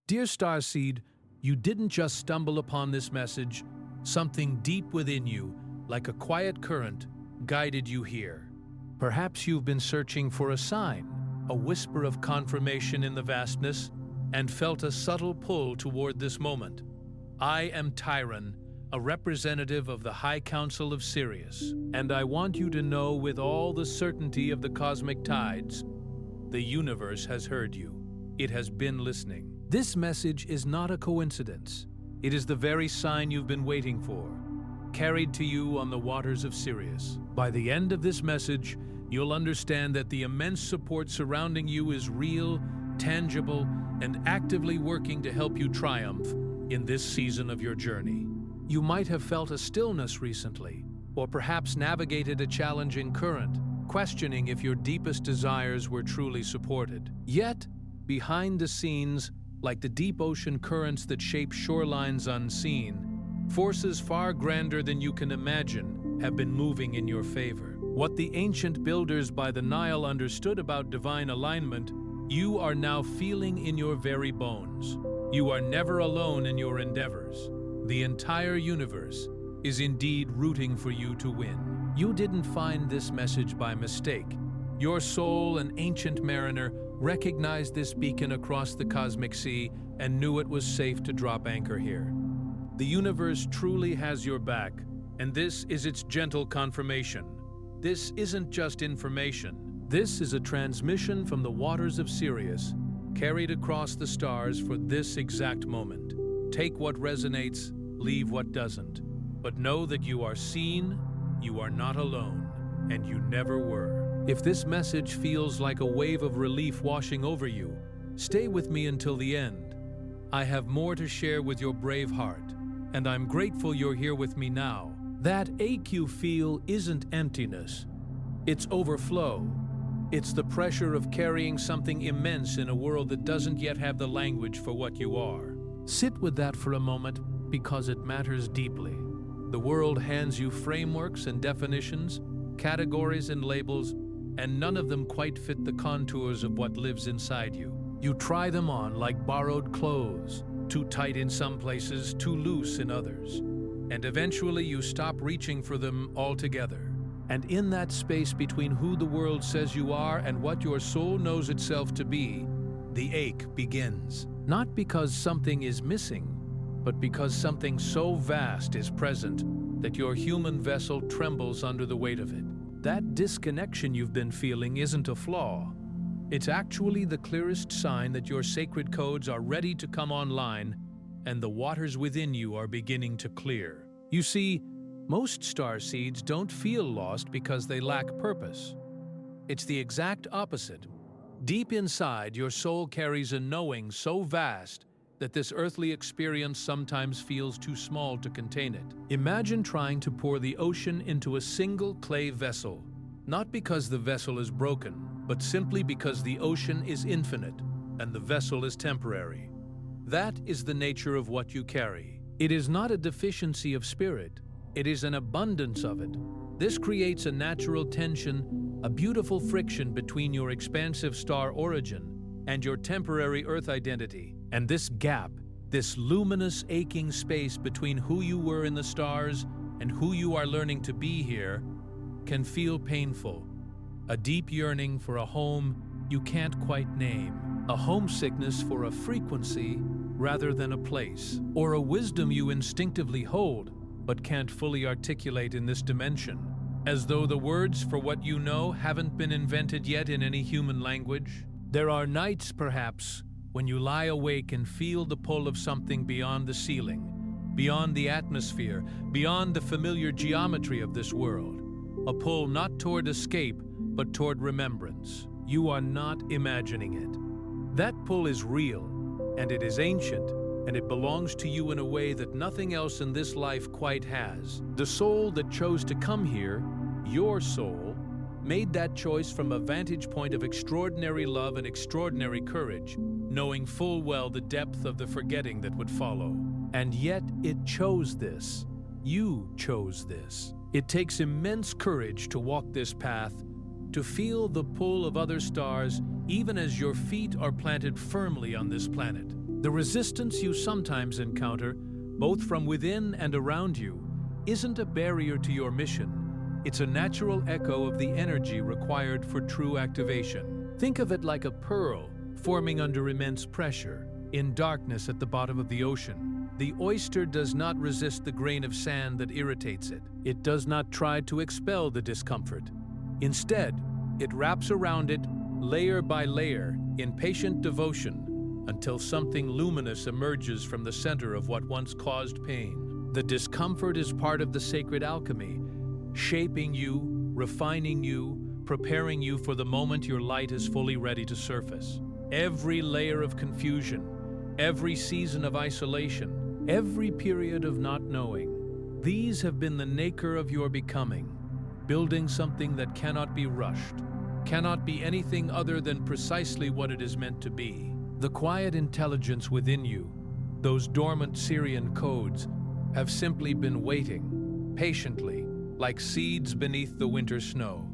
Dear Starseed, you didn't just stumble upon this message. Something deep within you, like a quiet current, guided you here. Perhaps you've been searching for a sign, a whisper of confirmation in the vastness, and felt a subtle pull toward this moment. I am Tyron, a representative of the High Council of Sirius, and I want you to know with all the certainty of the cosmic tides, the universe has heard you. It has been listening. This message is not a coincidence. It is the very sign you've been waiting for, carried to you on the waters of Sirius. By the end of this message, you'll understand that the immense support surrounding you is real, tangible, and actively working to help you triumph in this season of your journey. You might have felt a stillness recently, or perhaps navigated a challenging current, questioning if your deepest desires were truly supported. Yet, behind the scenes, like the deep ocean currents that shape shorelines unseen, forces far grander than you can imagine have been moving in your favor. What the ancient builders by the Nile understood about divine alignment, you are now feeling in your very bones. You are never alone in your endeavors. The entire universe is indeed rooting for you to win. You didn't find this message by mistake. Your soul, an ancient mariner, recognized this beacon across the cosmic sea and knew it was safe to drop anchor here. The universe truly has your back, and this is its gentle confirmation. This isn't just information. This is a transmission from the waters of Sirius, carried across the stars for this exact moment. Take what resonates, leave what doesn't. But know that you are seen, you are not alone, and you never were. If this message feels like a wave of relief washing over you, stay with me until the end. I have more to share with your brave heart, and I'm grateful you're here with me now. That ache you feel isn't emptiness. It's overflow. It's the pressure of carrying something immense in a world that doesn't yet have the language for what you are. Sit with that for a moment, because it matters deeply. The world hands you frameworks and definitions, categories and labels, and none of them quite fit the contours of what lives inside you. You try them on like borrowed clothes, too tight in some places, too loose in others. And eventually you stop reaching for them altogether. And in that space between who the world says you are and what your soul knows itself to be, the ache begins. Not because something is missing, but because something so vast is present that your human vessel trembles under the weight of it. That disconnection you've been feeling isn't a flaw. It's actually the clearest sign that your sacred codes are ready to come online and the waters within you are beginning to clear. You see, most starseeds don't feel lost because they lack purpose. It's the exact opposite. Deep inside, your soul carries a knowing so vast that this earthly experience sometimes feels too small to contain it. Imagine trying to pour the ocean into a single clay vessel, not because the vessel is broken, but simply because the ocean is infinite and the vessel is temporary. That is the nature of what you carry. It is not a deficiency of spirit, it is an abundance of it. This creates a natural tension, a beautiful friction between your expansive star origin and your temporary Earth identity. And this gap, this luminous, aching space between who you were in the stars and who you are learning to be here, can feel painful. A deep yearning for a home you can't quite name. A homesickness for a frequency rather than a place. Or a wisdom you instinctively hold but can't fully articulate in this dimension. As though the words for what you know haven't been invented yet in any human language. There are nights, perhaps, when you lie awake and feel the pull of something beyond the ceiling, beyond the atmosphere, beyond the familiar geometry of this world. A pull not toward escape, but toward remembrance. You are not imagining it. That pull is real, and it is ancient, and it belongs to you in a way that nothing else in this life quite has. The soul that chose to come here, your soul, made that choice from a vantage point of extraordinary love and extraordinary courage, knowing full well the depth of the forgetting that would follow. And yet it chose this. You chose this. It takes immense courage to walk this path, to feel the pull of other stars even as your feet are planted firmly on this planet. The resistance you sometimes encounter, both from within and around you, isn't a barrier to your mission. It's a natural echo of the energy required for true activation. Think of it like a pearl forming under immense pressure, in darkness at the bottom of the ocean. The oyster does not resist the grain of sand that irritates it. It does not try to expel the discomfort. Instead, it wraps around it, layer by layer, in patient devotion, until something luminous emerges from the center of what once caused pain. The discomfort is part of the sacred alchemy, shaping you, refining you, preparing you for the moment your light is fully ready to surface. Every layer of confusion, every season of isolation, every period of not knowing, these have been the nacre of your becoming, building something that cannot be rushed, cannot be anything other than precisely what it is meant to be. The quiet intelligence within you, those dormant Sirian codes, have simply been waiting, patiently, like seeds beneath the winter snow,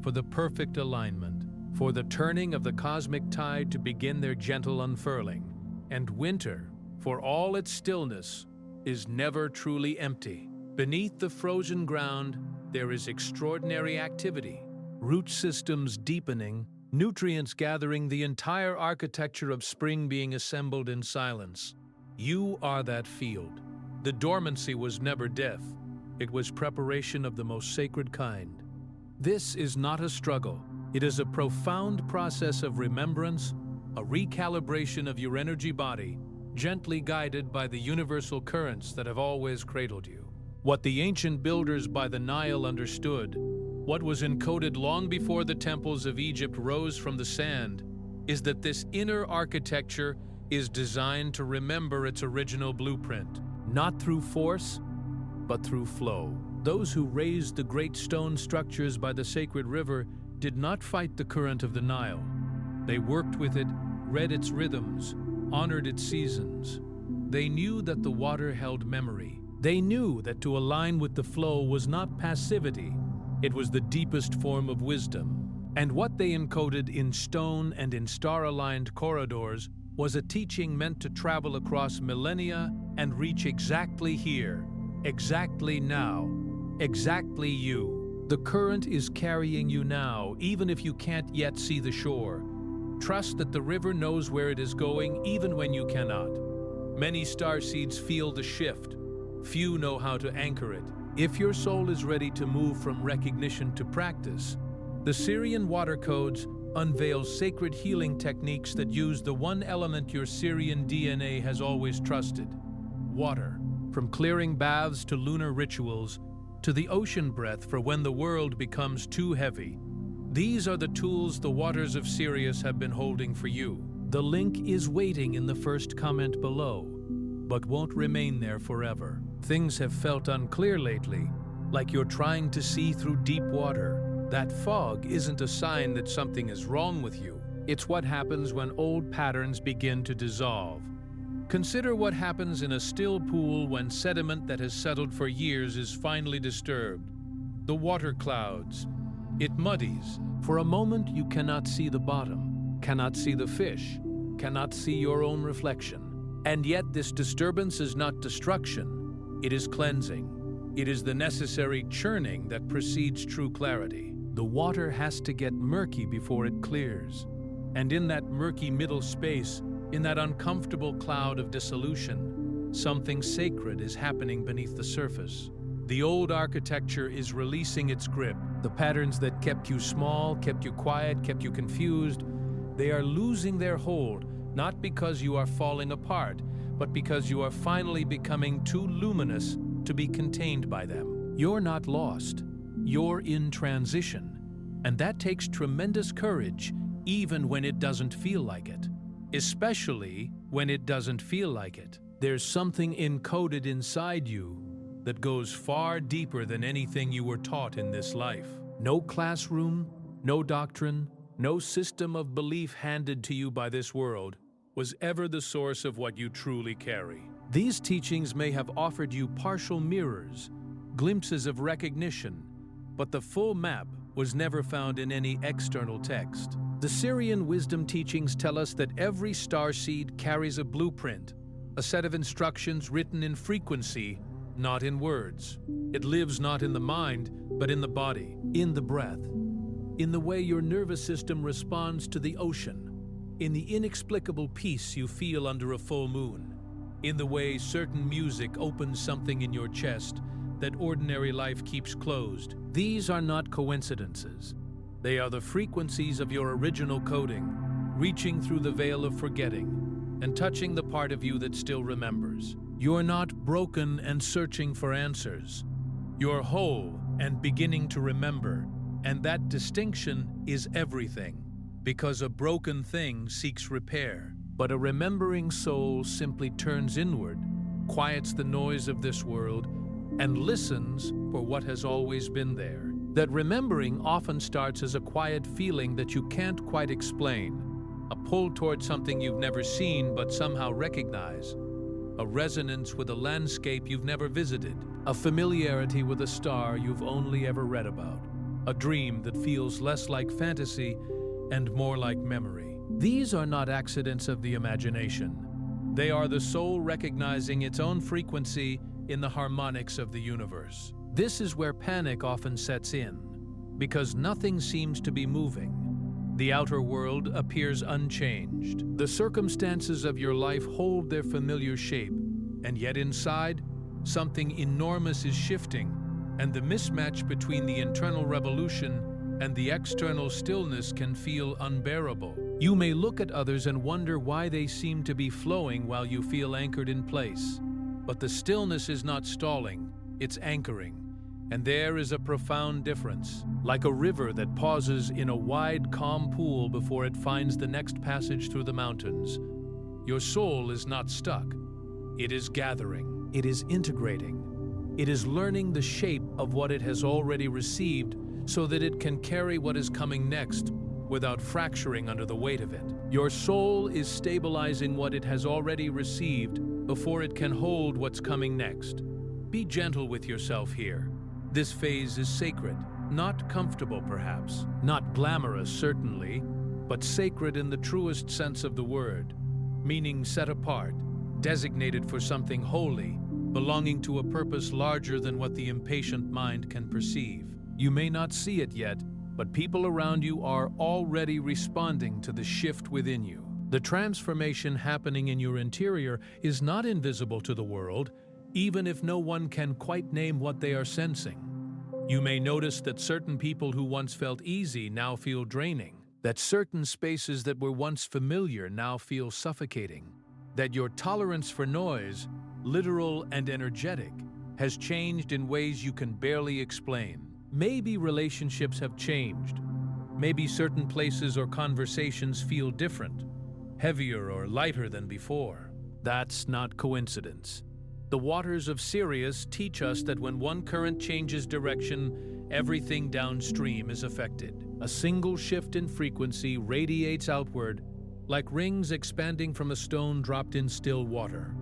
for the perfect alignment, for the turning of the cosmic tide to begin their gentle unfurling. And winter, for all its stillness, is never truly empty. Beneath the frozen ground, there is extraordinary activity, root systems deepening, nutrients gathering, the entire architecture of spring being assembled in silence. You are that field. The dormancy was never death. It was preparation of the most sacred kind. This is not a struggle. It is a profound process of remembrance, a recalibration of your energy body, gently guided by the universal currents that have always cradled you. What the ancient builders by the Nile understood, what was encoded long before the temples of Egypt rose from the sand, is that this inner architecture is designed to remember its original blueprint, not through force, but through flow. Those who raised the great stone structures by the sacred river did not fight the current of the Nile. They worked with it, read its rhythms, honored its seasons. They knew that the water held memory. They knew that to align with the flow was not passivity, it was the deepest form of wisdom. And what they encoded in stone and in star-aligned corridors was a teaching meant to travel across millennia and reach exactly here, exactly now, exactly you. The current is carrying you now, even if you can't yet see the shore. Trust that the river knows where it is going, even when you cannot. Many starseeds feel the shift. Few know how to anchor it. If your soul is ready to move from recognition to practice, the Sirian water codes unveil sacred healing techniques that use the one element your Sirian DNA has always trusted: water. From clearing baths to lunar rituals, to the ocean breath for when the world becomes too heavy, these are the tools the waters of Sirius have been holding for you. The link is waiting in the first comment below, but won't remain there forever. Things have felt unclear lately, like you're trying to see through deep water. That fog isn't a sign that something is wrong with you. It's what happens when old patterns begin to dissolve. Consider what happens in a still pool when sediment that has settled for years is finally disturbed. The water clouds. It muddies. For a moment you cannot see the bottom, cannot see the fish, cannot see your own reflection. And yet this disturbance is not destruction, it is cleansing. It is the necessary churning that precedes true clarity. The water has to get murky before it clears. And in that murky middle space, in that uncomfortable cloud of dissolution, something sacred is happening beneath the surface. The old architecture is releasing its grip. The patterns that kept you small, kept you quiet, kept you confused, they are losing their hold, not because you are falling apart, but because you are finally becoming too luminous to be contained by them. You're not lost. You're in transition. And that takes tremendous courage, even when it doesn't feel like it. Especially when it doesn't feel like it. There's something encoded inside you that goes far deeper than anything you were taught in this life. No classroom, no doctrine, no system of belief handed to you by this world was ever the source of what you truly carry. These teachings may have offered you partial mirrors, glimpses of recognition, but the full map was never found in any external text. The Sirian wisdom teachings tell us that every starseed carries a blueprint, a set of instructions written in frequency, not in words. It lives not in the mind, but in the body, in the breath, in the way your nervous system responds to the ocean, in the inexplicable peace you feel under a full moon, in the way certain music opens something in your chest that ordinary life keeps closed. These are not coincidences. They are the frequencies of your original coding, reaching through the veil of forgetting and touching the part of you that still remembers. You're not broken and searching for answers. You're whole and beginning to remember, and that distinction is everything, because a broken thing seeks repair, but a remembering soul simply turns inward, quiets the noise of this world, and listens for what has always been there. That remembering often starts as a quiet feeling that you can't quite explain, a pull toward something you've never seen but somehow recognize, a resonance with a landscape you've never visited, a familiarity with a star you've only ever read about, a dream that feels less like fantasy and more like memory. These are not accidents of the imagination. They are the soul recognizing its own frequency in the harmonics of the universe. This is where panic often sets in, because nothing seems to be moving. The outer world appears unchanged. The circumstances of your life hold their familiar shape, and yet inside, something enormous is shifting, and the mismatch between the internal revolution and the external stillness can feel unbearable. You may look at others and wonder why they seem to be flowing while you feel anchored in place. But the stillness is not stalling, it's anchoring. And there is a profound difference, like a river that pauses in a wide, calm pool before it finds the next passage through the mountains. Your soul is not stuck. It is gathering. It is integrating. It is learning the shape of what it has already received so that it can carry what is coming next without fracturing under the weight of it. Your soul is stabilizing what it has already received before it can hold what's coming next. Be gentle with yourself here. This phase is sacred, not comfortable perhaps, not glamorous certainly, but sacred in the truest sense of the word, meaning set apart, designated for something holy, belonging to a purpose larger than what the impatient mind can perceive. You may not see it yet, but people around you are already responding to the shift within you. The transformation happening in your interior is not invisible to the world, even if no one can quite name what they are sensing. You may notice that certain people who once felt easy now feel draining, that certain spaces that were once familiar now feel suffocating, that your tolerance for noise, literal and energetic, has changed in ways you can barely explain. Maybe relationships have changed. Maybe certain places or conversations feel different, heavier or lighter than before. That's not coincidence. The waters of Sirius teach us that when one current changes direction, everything downstream is affected. A single shift in frequency radiates outward, like rings expanding from a stone dropped in still water.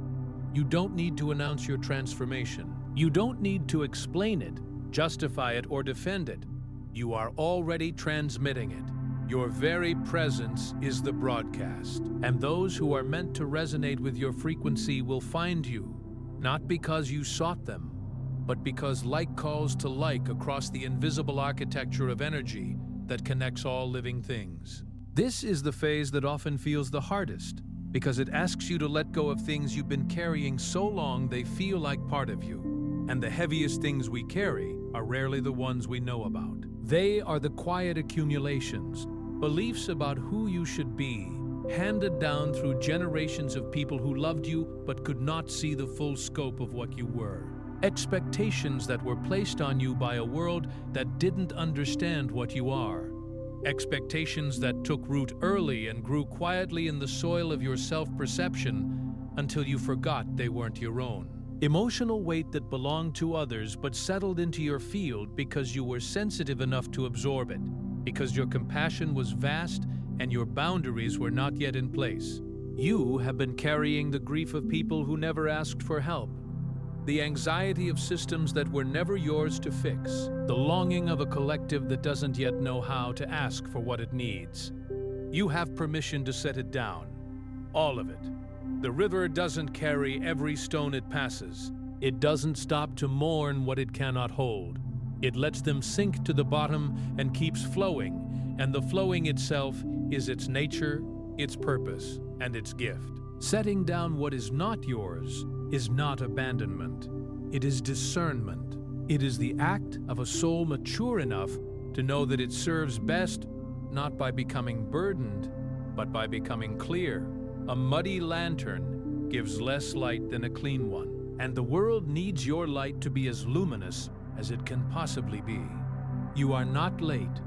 You don't need to announce your transformation. You don't need to explain it, justify it, or defend it. You are already transmitting it. Your very presence is the broadcast, and those who are meant to resonate with your frequency will find you. Not because you sought them, but because like calls to like across the invisible architecture of energy that connects all living things. This is the phase that often feels the hardest, because it asks you to let go of things you've been carrying so long they feel like part of you. And the heaviest things we carry are rarely the ones we know about. They are the quiet accumulations, beliefs about who you should be, handed down through generations of people who loved you but could not see the full scope of what you were. Expectations that were placed on you by a world that didn't understand what you are. Expectations that took root early and grew quietly in the soil of your self-perception until you forgot they weren't your own. Emotional weight that belonged to others but settled into your field because you were sensitive enough to absorb it, because your compassion was vast and your boundaries were not yet in place. You have been carrying the grief of people who never asked for help, the anxiety of systems that were never yours to fix, the longing of a collective that doesn't yet know how to ask for what it needs. You have permission to set it down. All of it. The river doesn't carry every stone it passes. It doesn't stop to mourn what it cannot hold. It lets them sink to the bottom and keeps flowing, and the flowing itself is its nature, its purpose, and its gift. Setting down what is not yours is not abandonment. It is discernment. It is the act of a soul mature enough to know that it serves best not by becoming burdened, but by becoming clear. A muddy lantern gives less light than a clean one, and the world needs your light to be as luminous as it can possibly be. You are not late.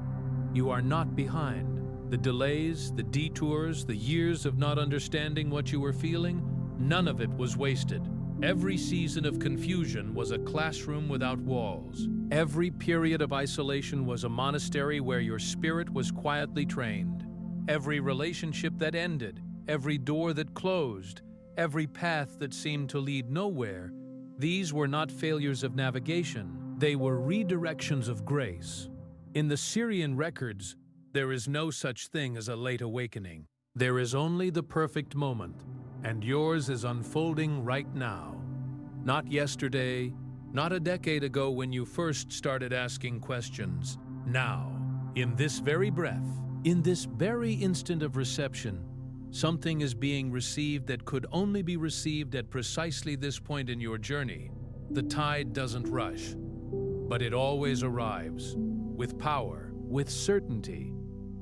You are not behind. The delays, the detours, the years of not understanding what you were feeling, none of it was wasted. Every season of confusion was a classroom without walls. Every period of isolation was a monastery where your spirit was quietly trained. Every relationship that ended, every door that closed, every path that seemed to lead nowhere, these were not failures of navigation. They were redirections of grace. In the Sirian records, there is no such thing as a late awakening. There is only the perfect moment, and yours is unfolding right now. Not yesterday, not a decade ago when you first started asking questions. Now, in this very breath, in this very instant of reception, something is being received that could only be received at precisely this point in your journey. The tide doesn't rush, but it always arrives, with power, with certainty,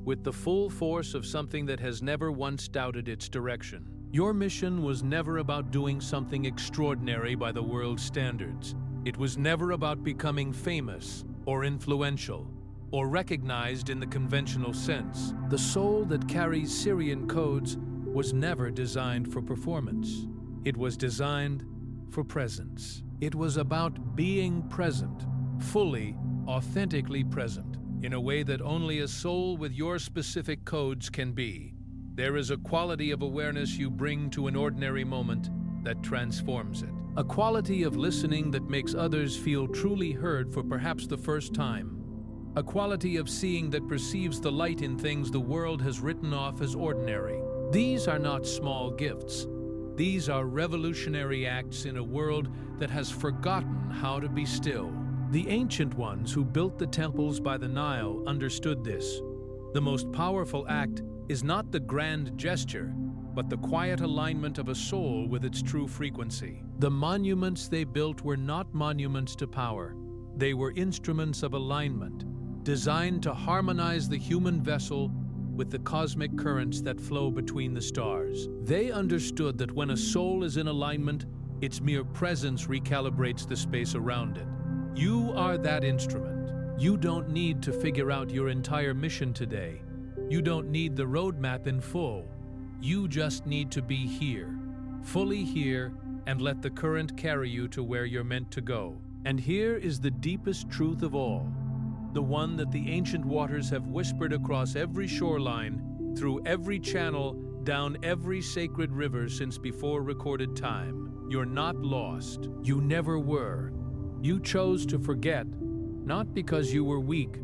with the full force of something that has never once doubted its direction. Your mission was never about doing something extraordinary by the world's standards. It was never about becoming famous or influential or recognized in the conventional sense. The soul that carries Sirian codes was never designed for performance. It was designed for presence. It was about being present, fully, authentically present, in a way that only a soul with your specific codes can be. There is a quality of awareness you bring to an ordinary moment that transforms it. A quality of listening that makes others feel truly heard for perhaps the first time. A quality of seeing that perceives the light in things the world has written off as ordinary. These are not small gifts. These are revolutionary acts in a world that has forgotten how to be still. The ancient ones who built the temples by the Nile understood this. The most powerful act is not the grand gesture, but the quiet alignment of a soul with its true frequency. The monuments they built were not monuments to power. They were instruments of alignment, designed to harmonize the human vessel with the cosmic currents that flow between the stars. They understood that when a soul is in alignment, its mere presence recalibrates the space around it. You are that instrument. You don't need to figure out your entire mission today. You don't need the roadmap in full. You just need to be here, fully here, and let the current carry you to where you're meant to go. And here is the deepest truth of all, the one that the ancient waters have whispered across every shoreline, through every channel, down every sacred river since before recorded time. You're not lost. You never were. You chose to forget, not because you were weak,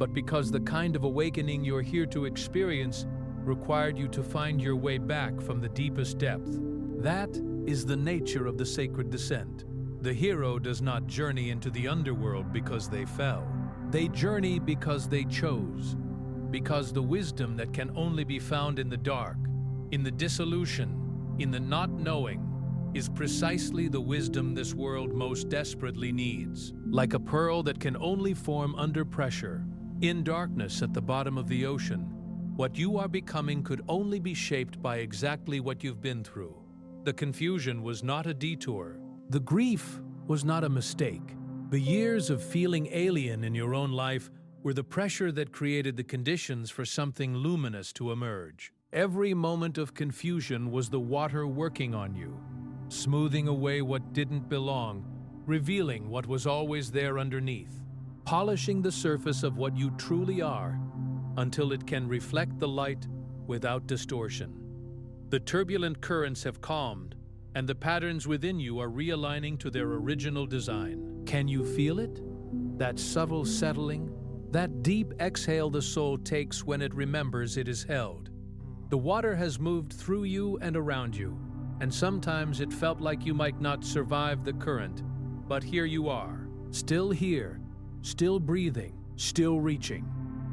but because the kind of awakening you're here to experience required you to find your way back from the deepest depth. That is the nature of the sacred descent. The hero does not journey into the underworld because they fell. They journey because they chose, because the wisdom that can only be found in the dark, in the dissolution, in the not knowing, is precisely the wisdom this world most desperately needs. Like a pearl that can only form under pressure, in darkness at the bottom of the ocean, what you are becoming could only be shaped by exactly what you've been through. The confusion was not a detour. The grief was not a mistake. The years of feeling alien in your own life were the pressure that created the conditions for something luminous to emerge. Every moment of confusion was the water working on you, smoothing away what didn't belong, revealing what was always there underneath, polishing the surface of what you truly are until it can reflect the light without distortion. The turbulent currents have calmed, and the patterns within you are realigning to their original design. Can you feel it? That subtle settling? That deep exhale the soul takes when it remembers it is held. The water has moved through you and around you, and sometimes it felt like you might not survive the current. But here you are, still here, still breathing, still reaching.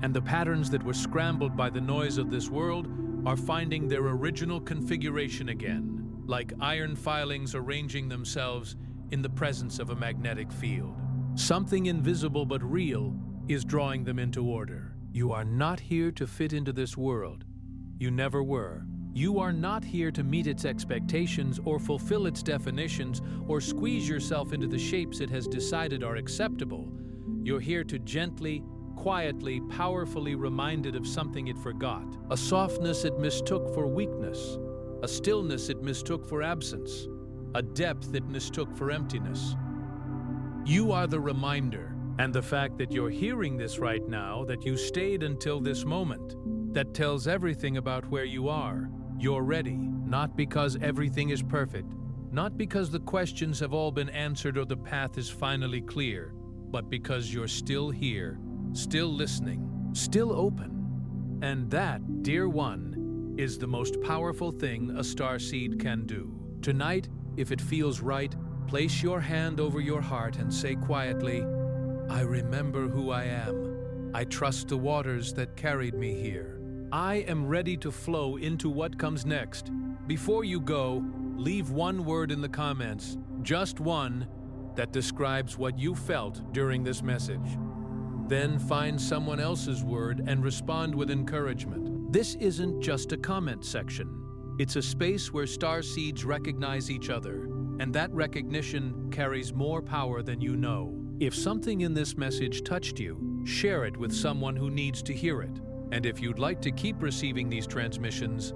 And the patterns that were scrambled by the noise of this world are finding their original configuration again, like iron filings arranging themselves in the presence of a magnetic field. Something invisible but real is drawing them into order. You are not here to fit into this world. You never were. You are not here to meet its expectations or fulfill its definitions or squeeze yourself into the shapes it has decided are acceptable. You're here to gently, quietly, powerfully remind it of something it forgot. A softness it mistook for weakness. A stillness it mistook for absence. A depth it mistook for emptiness. You are the reminder, and the fact that you're hearing this right now, that you stayed until this moment, that tells everything about where you are. You're ready, not because everything is perfect, not because the questions have all been answered or the path is finally clear, but because you're still here, still listening, still open. And that, dear one, is the most powerful thing a starseed can do. Tonight, if it feels right, place your hand over your heart and say quietly, I remember who I am. I trust the waters that carried me here. I am ready to flow into what comes next. Before you go, leave one word in the comments, just one, that describes what you felt during this message. Then find someone else's word and respond with encouragement. This isn't just a comment section. It's a space where starseeds recognize each other, and that recognition carries more power than you know. If something in this message touched you, share it with someone who needs to hear it. And if you'd like to keep receiving these transmissions,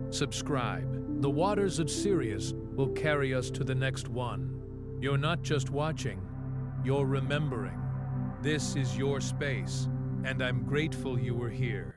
subscribe. The waters of Sirius will carry us to the next one. You're not just watching, you're remembering. This is your space, and I'm grateful you were here.